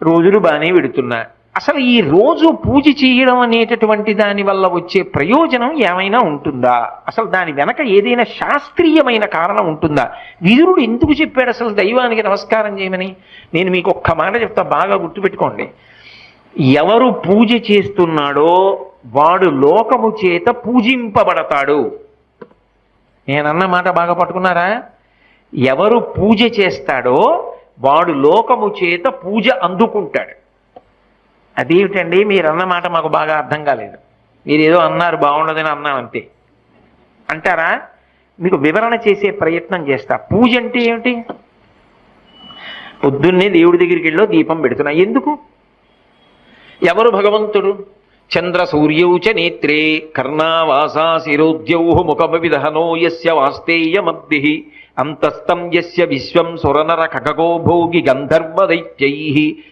రోజులు బాగానే పెడుతున్నా. అసలు ఈ రోజు పూజ చేయడం అనేటటువంటి దాని వల్ల వచ్చే ప్రయోజనం ఏమైనా ఉంటుందా? అసలు దాని వెనక ఏదైనా శాస్త్రీయమైన కారణం ఉంటుందా? విదురుడు ఎందుకు చెప్పాడు అసలు దైవానికి నమస్కారం చేయమని? నేను మీకు ఒక్క మాట చెప్తా, బాగా గుర్తుపెట్టుకోండి. ఎవరు పూజ చేస్తున్నాడో వాడు లోకము చేత పూజింపబడతాడు. నేనన్న మాట బాగా పట్టుకున్నారా? ఎవరు పూజ చేస్తాడో వాడు లోకము చేత పూజ అందుకుంటాడు. అదేమిటండి మీరన్న మాట మాకు బాగా అర్థం కాలేదు, మీరేదో అన్నారు బాగుండదని అన్నాం అంతే అంటారా? మీకు వివరణ చేసే ప్రయత్నం చేస్తా. పూజ అంటే ఏమిటి? పొద్దున్నే దేవుడి దగ్గరికి వెళ్ళో దీపం పెడుతున్నా. ఎందుకు? ఎవరు భగవంతుడు? చంద్ర సూర్యౌ చ నేత్రే కర్ణావాసా శిరోద్యౌ ముఖమవిదహనో యస్య వాస్తేయమద్భిః అంతస్తం యస్య విశ్వం సురనర ఖగో భోగి గంధర్వ దైత్యైః